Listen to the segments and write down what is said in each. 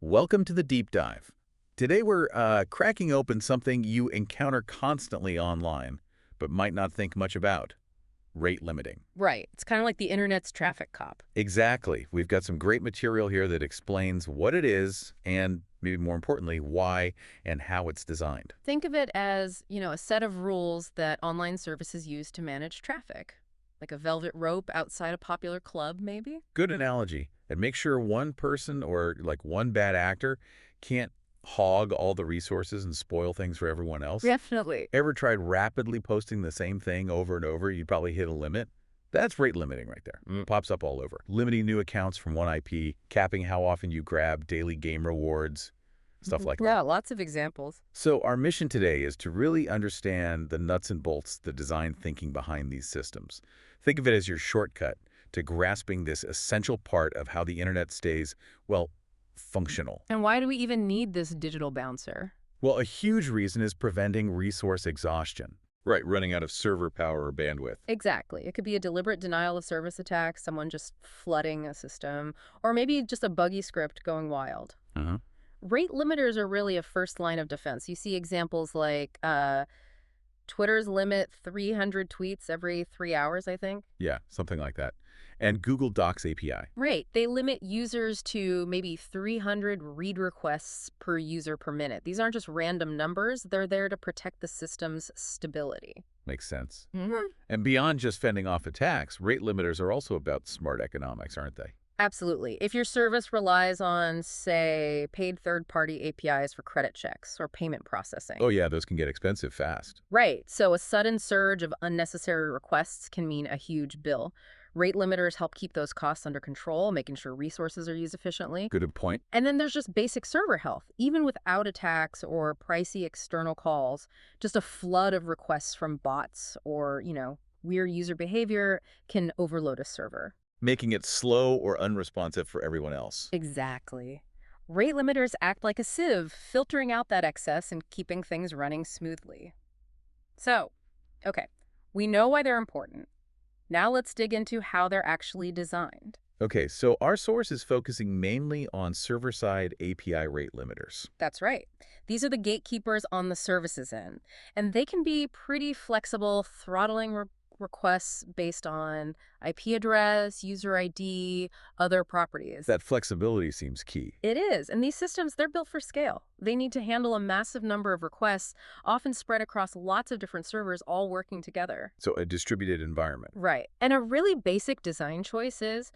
Welcome to the Deep Dive. Today we're cracking open something you encounter constantly online, but might not think much about: rate limiting. Right. It's kind of like the internet's traffic cop. Exactly. We've got some great material here that explains what it is and, maybe more importantly, why and how it's designed. Think of it as, a set of rules that online services use to manage traffic. Like a velvet rope outside a popular club, maybe? Good analogy. And make sure one person or like one bad actor can't hog all the resources and spoil things for everyone else. Definitely. Ever tried rapidly posting the same thing over and over? You'd probably hit a limit. That's rate limiting right there. Pops up all over. Limiting new accounts from one IP, capping how often you grab daily game rewards, stuff like that. Yeah, lots of examples. So our mission today is to really understand the nuts and bolts, the design thinking behind these systems. Think of it as your shortcut to grasping this essential part of how the internet stays, well, functional. And why do we even need this digital bouncer? Well, a huge reason is preventing resource exhaustion. Right, running out of server power or bandwidth. Exactly. It could be a deliberate denial of service attack, someone just flooding a system, or maybe just a buggy script going wild. Uh-huh. Rate limiters are really a first line of defense. You see examples like Twitter's limit 300 tweets every 3 hours, I think. Yeah, something like that. And Google Docs API. Right. They limit users to maybe 300 read requests per user per minute. These aren't just random numbers. They're there to protect the system's stability. Makes sense. Mm-hmm. And beyond just fending off attacks, rate limiters are also about smart economics, aren't they? Absolutely. If your service relies on, say, paid third-party APIs for credit checks or payment processing. Oh yeah, those can get expensive fast. Right. So a sudden surge of unnecessary requests can mean a huge bill. Rate limiters help keep those costs under control, making sure resources are used efficiently. Good point. And then there's just basic server health. Even without attacks or pricey external calls, just a flood of requests from bots or, weird user behavior can overload a server. Making it slow or unresponsive for everyone else. Exactly. Rate limiters act like a sieve, filtering out that excess and keeping things running smoothly. So, okay, we know why they're important. Now let's dig into how they're actually designed. Okay, so our source is focusing mainly on server-side API rate limiters. That's right. These are the gatekeepers on the services end, and they can be pretty flexible, throttling requests based on IP address, user ID, other properties. That flexibility seems key. It is, and these systems, they're built for scale. They need to handle a massive number of requests, often spread across lots of different servers, all working together. So a distributed environment. Right. And a really basic design choice is,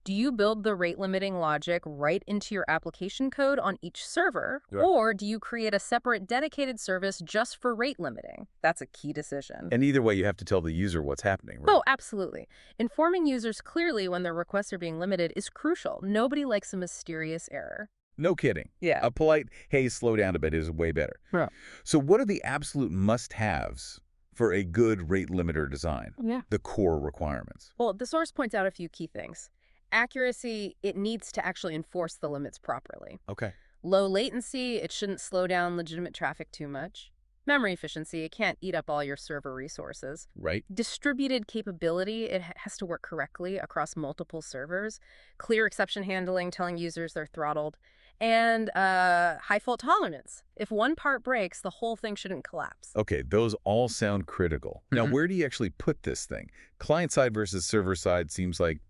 do you build the rate limiting logic right into your application code on each server, Yeah. or do you create a separate dedicated service just for rate limiting? That's a key decision. And either way, you have to tell the user what's happening, right? Oh, absolutely. Informing users clearly when their requests are being limited is crucial. Nobody likes a mysterious error. No kidding. Yeah. A polite, hey, slow down a bit is way better. Yeah. So what are the absolute must-haves for a good rate limiter design? Yeah. The core requirements. Well, the source points out a few key things. Accuracy, it needs to actually enforce the limits properly. Okay. Low latency, it shouldn't slow down legitimate traffic too much. Memory efficiency, it can't eat up all your server resources. Right. Distributed capability, it has to work correctly across multiple servers. Clear exception handling, telling users they're throttled. And high fault tolerance. If one part breaks, the whole thing shouldn't collapse. Okay, those all sound critical. Now, where do you actually put this thing? Client side versus server side seems like,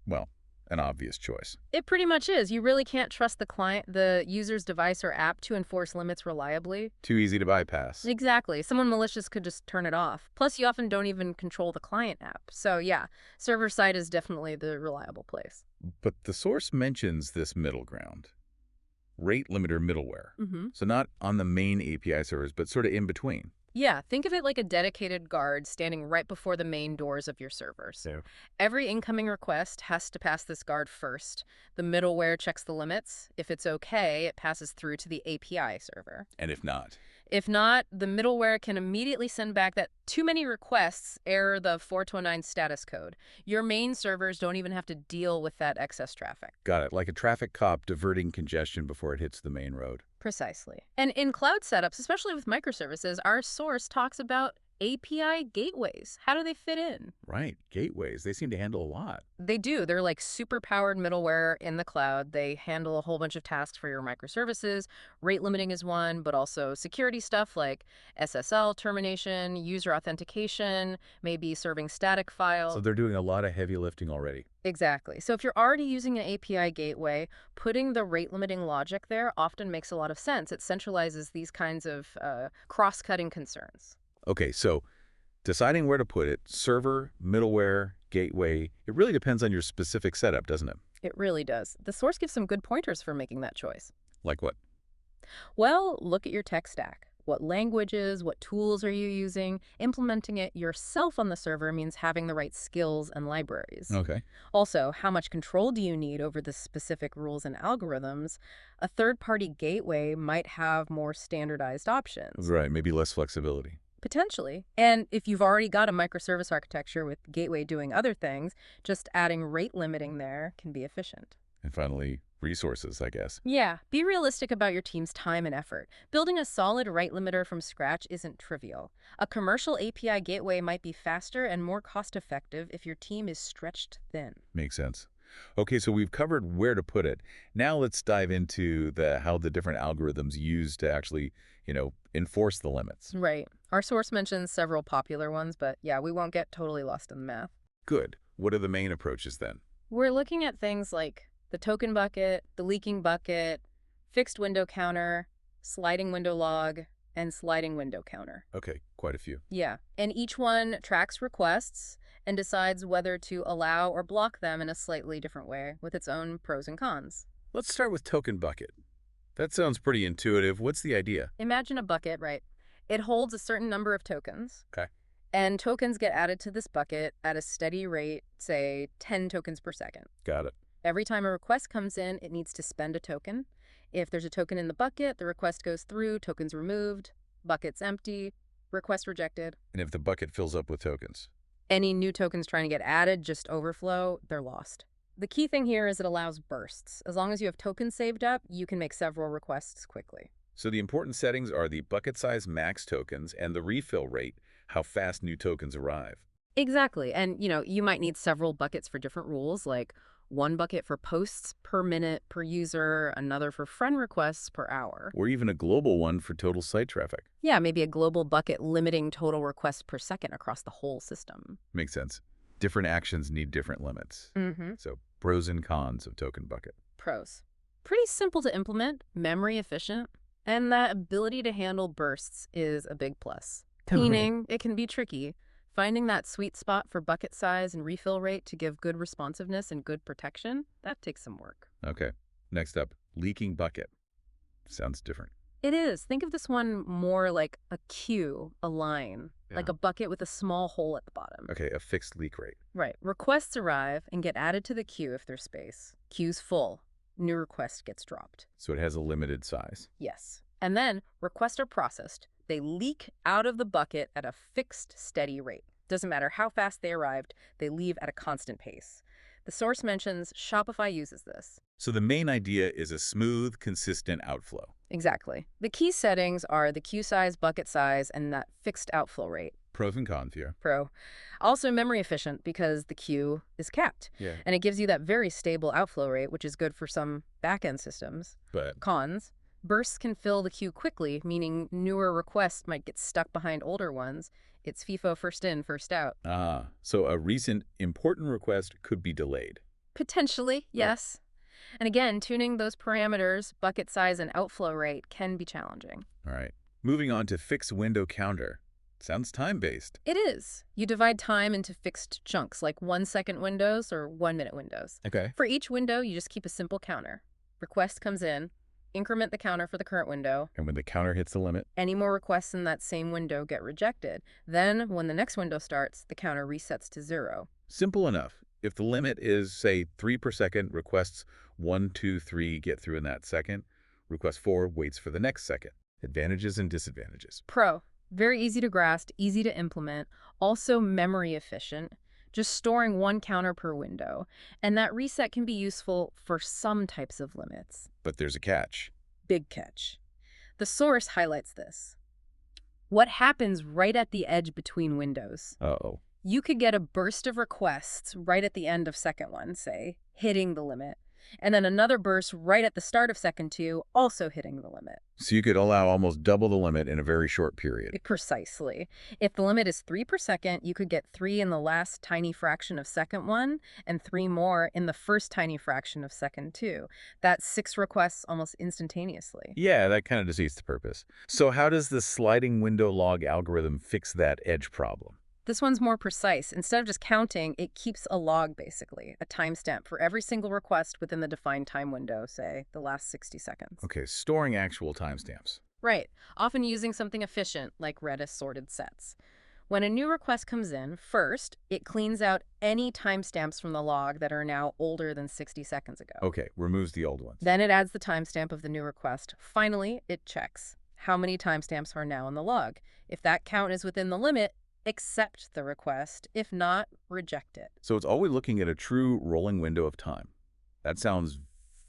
well, an obvious choice. It pretty much is. You really can't trust the user's device or app to enforce limits reliably. Too easy to bypass. Exactly. Someone malicious could just turn it off. Plus, you often don't even control the client app. So yeah, server side is definitely the reliable place. But the source mentions this middle ground. Rate limiter middleware. Mm-hmm. So not on the main API servers, but sort of in between. Yeah, think of it like a dedicated guard standing right before the main doors of your servers. Yeah. Every incoming request has to pass this guard first. The middleware checks the limits. If it's okay, it passes through to the API server. And if not? If not, the middleware can immediately send back that too many requests error the 4209 status code. Your main servers don't even have to deal with that excess traffic. Got it. Like a traffic cop diverting congestion before it hits the main road. Precisely. And in cloud setups, especially with microservices, our source talks about API gateways. How do they fit in? Right, gateways. They seem to handle a lot. They do. They're like super-powered middleware in the cloud. They handle a whole bunch of tasks for your microservices. Rate limiting is one, but also security stuff like SSL termination, user authentication, maybe serving static So files. they're doing a lot of heavy lifting already. Exactly. So if you're already using an API gateway, putting the rate limiting logic there often makes a lot of sense. It centralizes these kinds of cross-cutting concerns. Okay, so deciding where to put it, server, middleware, gateway, it really depends on your specific setup, doesn't it? It really does. The source gives some good pointers for making that choice. Like what? Well, look at your tech stack. What languages, what tools are you using? Implementing it yourself on the server means having the right skills and libraries. Okay. Also, how much control do you need over the specific rules and algorithms? A third-party gateway might have more standardized options. Right, maybe less flexibility. Potentially. And if you've already got a microservice architecture with gateway doing other things, just adding rate limiting there can be efficient. And finally, resources, I guess. Yeah, be realistic about your team's time and effort. Building a solid rate limiter from scratch isn't trivial. A commercial API gateway might be faster and more cost-effective if your team is stretched thin. Makes sense. Okay, so we've covered where to put it. Now let's dive into how the different algorithms use to actually, enforce the limits. Right. Our source mentions several popular ones, but yeah, we won't get totally lost in the math. Good. What are the main approaches then? We're looking at things like the token bucket, the leaking bucket, fixed window counter, sliding window log, and sliding window counter. Okay, quite a few. Yeah, and each one tracks requests and decides whether to allow or block them in a slightly different way with its own pros and cons. Let's start with token bucket. That sounds pretty intuitive. What's the idea? Imagine a bucket, right? It holds a certain number of tokens. Okay. And tokens get added to this bucket at a steady rate, say 10 tokens per second. Got it. Every time a request comes in, it needs to spend a token. If there's a token in the bucket, the request goes through, tokens removed, bucket's empty, request rejected. And if the bucket fills up with tokens? Any new tokens trying to get added just overflow, they're lost. The key thing here is it allows bursts. As long as you have tokens saved up, you can make several requests quickly. So the important settings are the bucket size max tokens and the refill rate, how fast new tokens arrive. Exactly. And, you might need several buckets for different rules, like one bucket for posts per minute per user, another for friend requests per hour. Or even a global one for total site traffic. Yeah, maybe a global bucket limiting total requests per second across the whole system. Makes sense. Different actions need different limits. Mm-hmm. So pros and cons of token bucket. Pros. Pretty simple to implement, memory efficient, and that ability to handle bursts is a big plus. Meaning, it can be tricky. Finding that sweet spot for bucket size and refill rate to give good responsiveness and good protection, that takes some work. Okay. Next up, leaking bucket. Sounds different. It is. Think of this one more like a queue, a line, like Yeah. a bucket with a small hole at the bottom. Okay, a fixed leak rate. Right. Requests arrive and get added to the queue if there's space. Queue's full. New request gets dropped. So it has a limited size. Yes. And then requests are processed. They leak out of the bucket at a fixed, steady rate. Doesn't matter how fast they arrived, they leave at a constant pace. The source mentions Shopify uses this. So the main idea is a smooth, consistent outflow. Exactly. The key settings are the queue size, bucket size, and that fixed outflow rate. Pros and cons here. Pro. Also memory efficient because the queue is capped. Yeah. And it gives you that very stable outflow rate, which is good for some back-end systems. But Cons. Bursts can fill the queue quickly, meaning newer requests might get stuck behind older ones. It's FIFO first in, first out. so a recent important request could be delayed. Potentially, yes. And again, tuning those parameters, bucket size and outflow rate, can be challenging. All right. Moving on to fixed window counter. Sounds time-based. It is. You divide time into fixed chunks, like 1-second windows or 1-minute windows. Okay. For each window, you just keep a simple counter. Request comes in, increment the counter for the current window. And when the counter hits the limit? Any more requests in that same window get rejected. Then, when the next window starts, the counter resets to 0. Simple enough. If the limit is, say, 3 per second, requests 1, 2, 3 get through in that second. Request 4 waits for the next second. Advantages and disadvantages. Pro. Very easy to grasp, easy to implement, also memory efficient, just storing one counter per window. And that reset can be useful for some types of limits. But there's a catch. Big catch. The source highlights this. What happens right at the edge between windows? Uh-oh. You could get a burst of requests right at the end of second one, say, hitting the limit, and then another burst right at the start of second two, also hitting the limit. So you could allow almost double the limit in a very short period. Precisely. If the limit is 3 per second, you could get 3 in the last tiny fraction of second one and 3 more in the first tiny fraction of second two. That's 6 requests almost instantaneously. Yeah, that kind of defeats the purpose. So how does the sliding window log algorithm fix that edge problem? This one's more precise. Instead of just counting, it keeps a log, basically, a timestamp for every single request within the defined time window, say, the last 60 seconds. Okay, storing actual timestamps. Right, often using something efficient like Redis sorted sets. When a new request comes in, first, it cleans out any timestamps from the log that are now older than 60 seconds ago. Okay, removes the old ones. Then it adds the timestamp of the new request. Finally, it checks how many timestamps are now in the log. If that count is within the limit, accept the request. If not, reject it. So it's always looking at a true rolling window of time. That sounds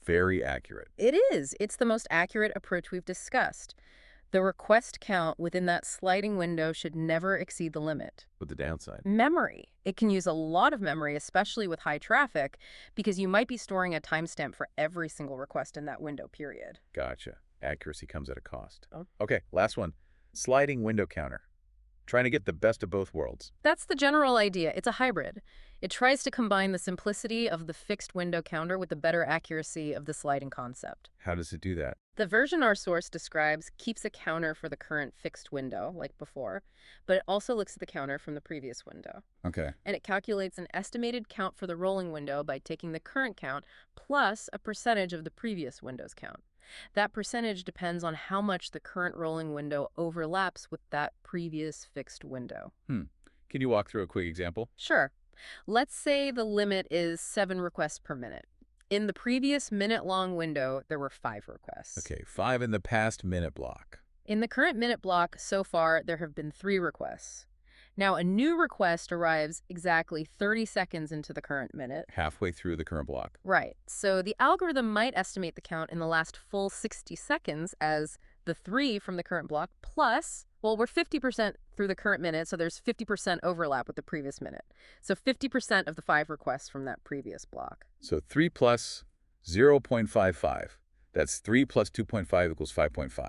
very accurate. It is. It's the most accurate approach we've discussed. The request count within that sliding window should never exceed the limit. But the downside? Memory. It can use a lot of memory, especially with high traffic, because you might be storing a timestamp for every single request in that window period. Gotcha. Accuracy comes at a cost. Oh. Okay, last one. Sliding window counter. Trying to get the best of both worlds. That's the general idea. It's a hybrid. It tries to combine the simplicity of the fixed window counter with the better accuracy of the sliding concept. How does it do that? The version our source describes keeps a counter for the current fixed window, like before, but it also looks at the counter from the previous window. Okay. And it calculates an estimated count for the rolling window by taking the current count plus a percentage of the previous window's count. That percentage depends on how much the current rolling window overlaps with that previous fixed window. Can you walk through a quick example? Sure. Let's say the limit is 7 requests per minute. In the previous minute-long window, there were 5 requests. Okay, 5 in the past minute block. In the current minute block, so far, there have been 3 requests. Now, a new request arrives exactly 30 seconds into the current minute. Halfway through the current block. Right. So the algorithm might estimate the count in the last full 60 seconds as the 3 from the current block plus, well, we're 50% through the current minute, so there's 50% overlap with the previous minute. So 50% of the 5 requests from that previous block. So 3 plus 0.55. That's 3 plus 2.5 equals 5.5.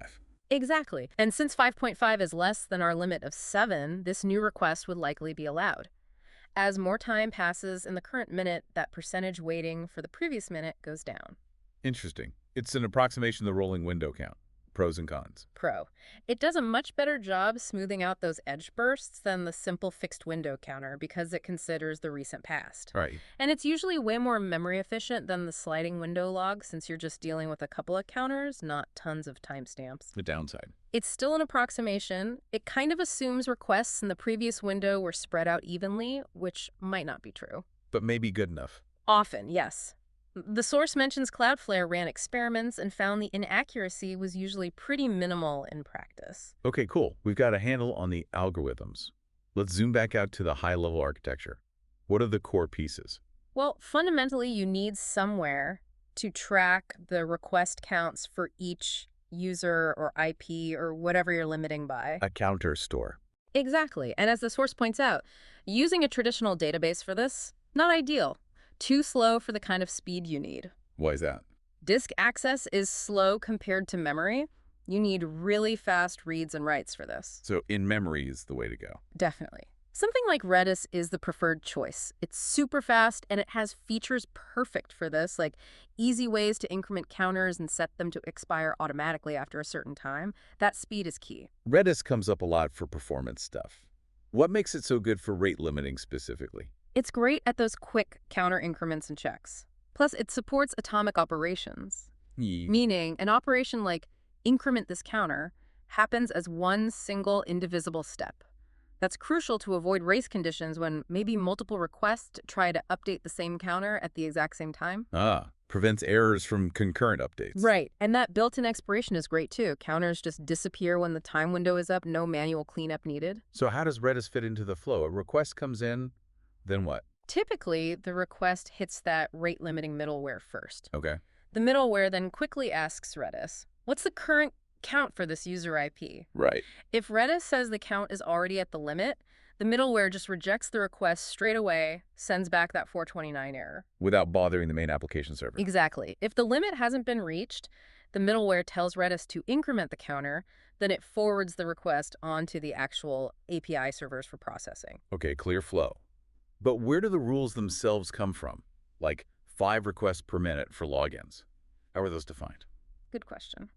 Exactly. And since 5.5 is less than our limit of 7, this new request would likely be allowed. As more time passes in the current minute, that percentage weighting for the previous minute goes down. Interesting. It's an approximation of the rolling window count. Pros and cons. Pro. It does a much better job smoothing out those edge bursts than the simple fixed window counter because it considers the recent past. Right. And it's usually way more memory efficient than the sliding window log since you're just dealing with a couple of counters, not tons of timestamps. The downside. It's still an approximation. It kind of assumes requests in the previous window were spread out evenly, which might not be true. But maybe good enough. Often, yes. The source mentions Cloudflare ran experiments and found the inaccuracy was usually pretty minimal in practice. Okay, cool. We've got a handle on the algorithms. Let's zoom back out to the high-level architecture. What are the core pieces? Well, fundamentally, you need somewhere to track the request counts for each user or IP or whatever you're limiting by. A counter store. Exactly. And as the source points out, using a traditional database for this, not ideal. Too slow for the kind of speed you need. Why is that? Disk access is slow compared to memory. You need really fast reads and writes for this. So in-memory is the way to go. Definitely. Something like Redis is the preferred choice. It's super fast and it has features perfect for this, like easy ways to increment counters and set them to expire automatically after a certain time. That speed is key. Redis comes up a lot for performance stuff. What makes it so good for rate limiting specifically? It's great at those quick counter increments and checks. Plus, it supports atomic operations, meaning an operation like increment this counter happens as one single indivisible step. That's crucial to avoid race conditions when maybe multiple requests try to update the same counter at the exact same time. Prevents errors from concurrent updates. Right, and that built-in expiration is great too. Counters just disappear when the time window is up, no manual cleanup needed. So how does Redis fit into the flow? A request comes in, then what? Typically, the request hits that rate-limiting middleware first. Okay. The middleware then quickly asks Redis, what's the current count for this user IP. Right. If Redis says the count is already at the limit, the middleware just rejects the request straight away, sends back that 429 error. Without bothering the main application server. Exactly. If the limit hasn't been reached, the middleware tells Redis to increment the counter, then it forwards the request onto the actual API servers for processing. Okay, clear flow. But where do the rules themselves come from? Like 5 requests per minute for logins. How are those defined? Good question.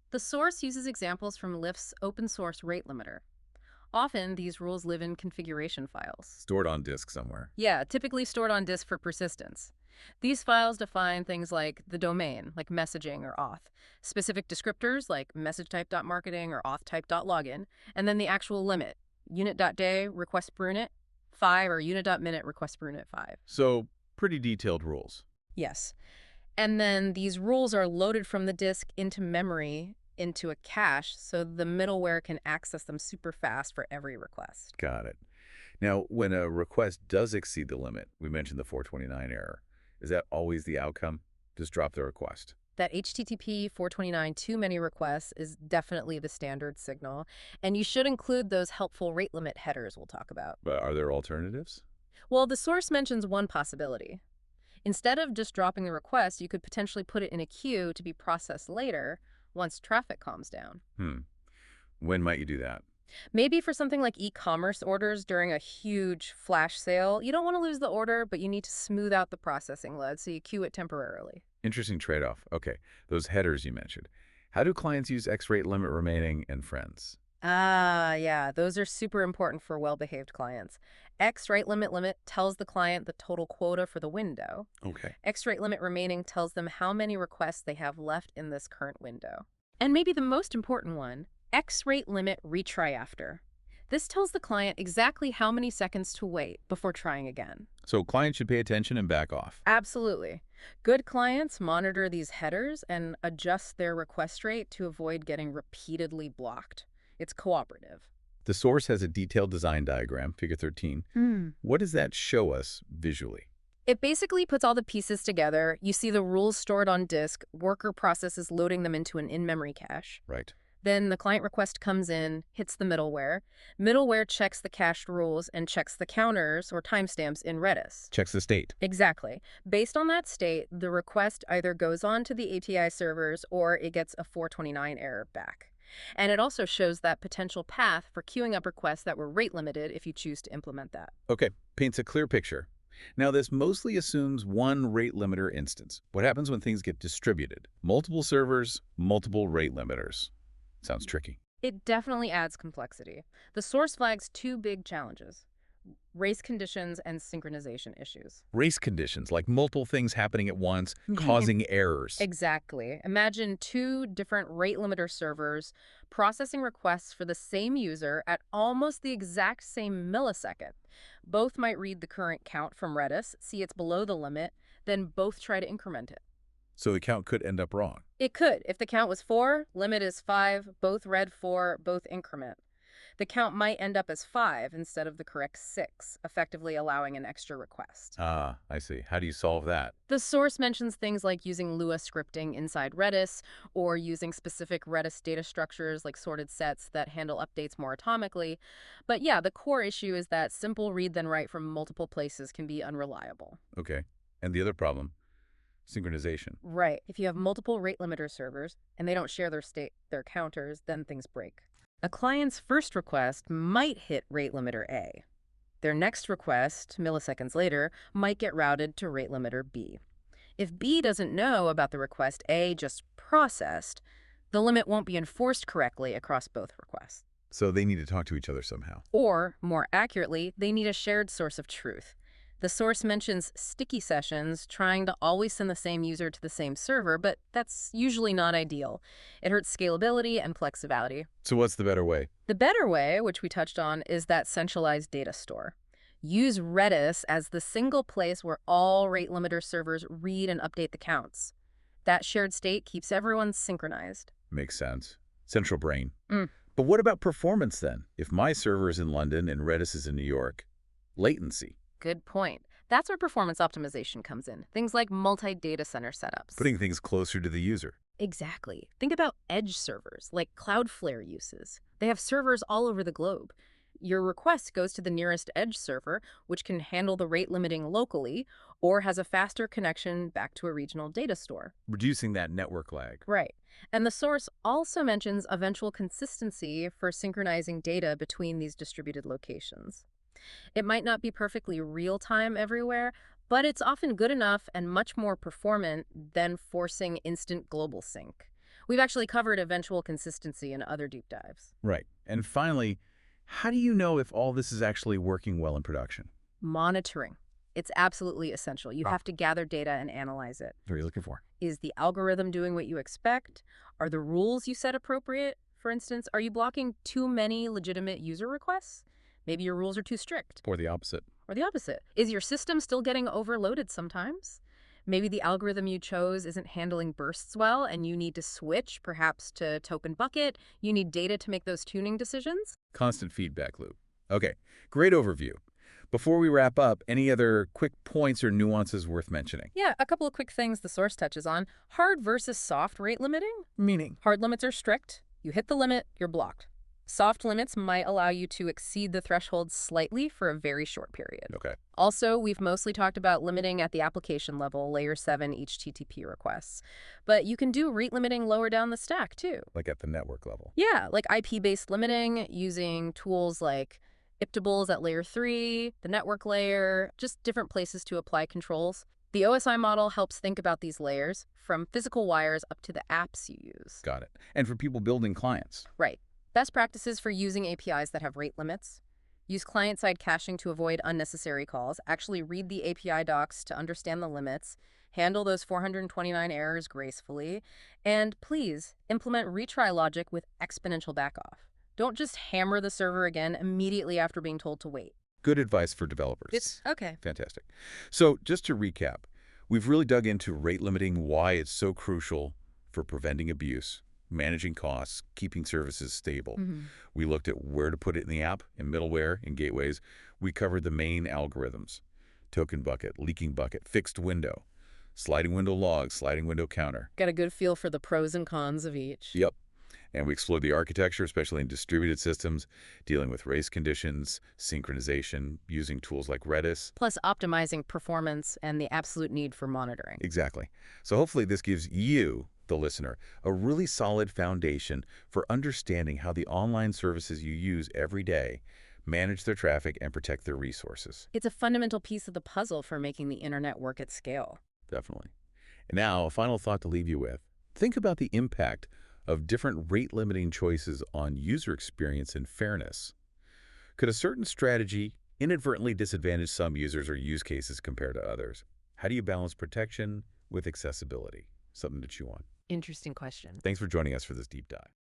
The source uses examples from Lyft's open source rate limiter. Often, these rules live in configuration files. Stored on disk somewhere. Yeah, typically stored on disk for persistence. These files define things like the domain, like messaging or auth, specific descriptors like messagetype.marketing or authtype.login, and then the actual limit, unit.day request per unit 5 or unit.minute request per unit 5. So, pretty detailed rules. Yes. And then these rules are loaded from the disk into memory, into a cache, so the middleware can access them super fast for every request. Got it. Now, when a request does exceed the limit, we mentioned the 429 error, is that always the outcome? Just drop the request. That HTTP 429 too many requests is definitely the standard signal, and you should include those helpful rate limit headers we'll talk about. But are there alternatives? Well, the source mentions one possibility. Instead of just dropping the request, you could potentially put it in a queue to be processed later once traffic calms down. When might you do that? Maybe for something like e-commerce orders during a huge flash sale, you don't want to lose the order, but you need to smooth out the processing load, so you queue it temporarily. Interesting trade-off. Okay, those headers you mentioned. How do clients use X-rate limit remaining and friends? Yeah, those are super important for well-behaved clients. X rate limit tells the client the total quota for the window. Okay. X rate limit remaining tells them how many requests they have left in this current window. And maybe the most important one, X rate limit retry after. This tells the client exactly how many seconds to wait before trying again. So clients should pay attention and back off. Absolutely. Good clients monitor these headers and adjust their request rate to avoid getting repeatedly blocked. It's cooperative. The source has a detailed design diagram, figure 13. What does that show us visually? It basically puts all the pieces together. You see the rules stored on disk, worker processes loading them into an in-memory cache. Right. Then the client request comes in, hits the middleware. Middleware checks the cached rules and checks the counters or timestamps in Redis. Checks the state. Exactly. Based on that state, the request either goes on to the API servers or it gets a 429 error back. And it also shows that potential path for queuing up requests that were rate limited if you choose to implement that. Okay, paints a clear picture. Now, this mostly assumes one rate limiter instance. What happens when things get distributed? Multiple servers, multiple rate limiters. Sounds tricky. It definitely adds complexity. The source flags two big challenges: race conditions and synchronization issues. Race conditions, like multiple things happening at once, causing errors. Exactly. Imagine two different rate limiter servers processing requests for the same user at almost the exact same millisecond. Both might read the current count from Redis, see it's below the limit, then both try to increment it. So the count could end up wrong. It could. If the count was 4, limit is 5, both read 4, both increment. The count might end up as 5 instead of the correct 6, effectively allowing an extra request. Ah, I see. How do you solve that? The source mentions things like using Lua scripting inside Redis or using specific Redis data structures like sorted sets that handle updates more atomically. But yeah, the core issue is that simple read then write from multiple places can be unreliable. Okay. And the other problem? Synchronization. Right. If you have multiple rate limiter servers and they don't share their counters, then things break. A client's first request might hit rate limiter A. Their next request, milliseconds later, might get routed to rate limiter B. If B doesn't know about the request A just processed, the limit won't be enforced correctly across both requests. So they need to talk to each other somehow. Or, more accurately, they need a shared source of truth. The source mentions sticky sessions, trying to always send the same user to the same server, but that's usually not ideal. It hurts scalability and flexibility. So what's the better way? The better way, which we touched on, is that centralized data store. Use Redis as the single place where all rate limiter servers read and update the counts. That shared state keeps everyone synchronized. Makes sense. Central brain. But what about performance then? If my server is in London and Redis is in New York, latency. Good point. That's where performance optimization comes in. Things like multi-data center setups. Putting things closer to the user. Exactly. Think about edge servers, like Cloudflare uses. They have servers all over the globe. Your request goes to the nearest edge server, which can handle the rate limiting locally, or has a faster connection back to a regional data store. Reducing that network lag. Right. And the source also mentions eventual consistency for synchronizing data between these distributed locations. It might not be perfectly real time everywhere, but it's often good enough and much more performant than forcing instant global sync. We've actually covered eventual consistency in other deep dives. Right. And finally, how do you know if all this is actually working well in production? Monitoring. It's absolutely essential. You Ah. have to gather data and analyze it. What are you looking for? Is the algorithm doing what you expect? Are the rules you set appropriate? For instance, are you blocking too many legitimate user requests? Maybe your rules are too strict. Or the opposite. Or the opposite. Is your system still getting overloaded sometimes? Maybe the algorithm you chose isn't handling bursts well and you need to switch, perhaps to Token Bucket. You need data to make those tuning decisions. Constant feedback loop. Okay, great overview. Before we wrap up, any other quick points or nuances worth mentioning? Yeah, a couple of quick things the source touches on. Hard versus soft rate limiting. Meaning? Hard limits are strict. You hit the limit, you're blocked. Soft limits might allow you to exceed the threshold slightly for a very short period. Okay. Also, we've mostly talked about limiting at the application level, layer 7 HTTP requests. But you can do rate limiting lower down the stack, too. Like at the network level. Yeah, like IP-based limiting using tools like Iptables at layer 3, the network layer, just different places to apply controls. The OSI model helps think about these layers, from physical wires up to the apps you use. Got it. And for people building clients. Right. Best practices for using APIs that have rate limits. Use client-side caching to avoid unnecessary calls. Actually read the API docs to understand the limits. Handle those 429 errors gracefully. And please, implement retry logic with exponential backoff. Don't just hammer the server again immediately after being told to wait. Good advice for developers. Okay. Fantastic. So just to recap, we've really dug into rate limiting, why it's so crucial for preventing abuse, managing costs, keeping services stable. We looked at where to put it in the app, in middleware, in gateways. We covered the main algorithms: token bucket, leaking bucket, fixed window, sliding window log, sliding window counter. Got a good feel for the pros and cons of each. Yep. And we explored the architecture, especially in distributed systems, dealing with race conditions, synchronization, using tools like Redis. Plus optimizing performance and the absolute need for monitoring. Exactly. So hopefully this gives you, the listener, a really solid foundation for understanding how the online services you use every day manage their traffic and protect their resources. It's a fundamental piece of the puzzle for making the internet work at scale. Definitely. And now, a final thought to leave you with. Think about the impact of different rate-limiting choices on user experience and fairness. Could a certain strategy inadvertently disadvantage some users or use cases compared to others? How do you balance protection with accessibility? Something to chew on. Interesting question. Thanks for joining us for this deep dive.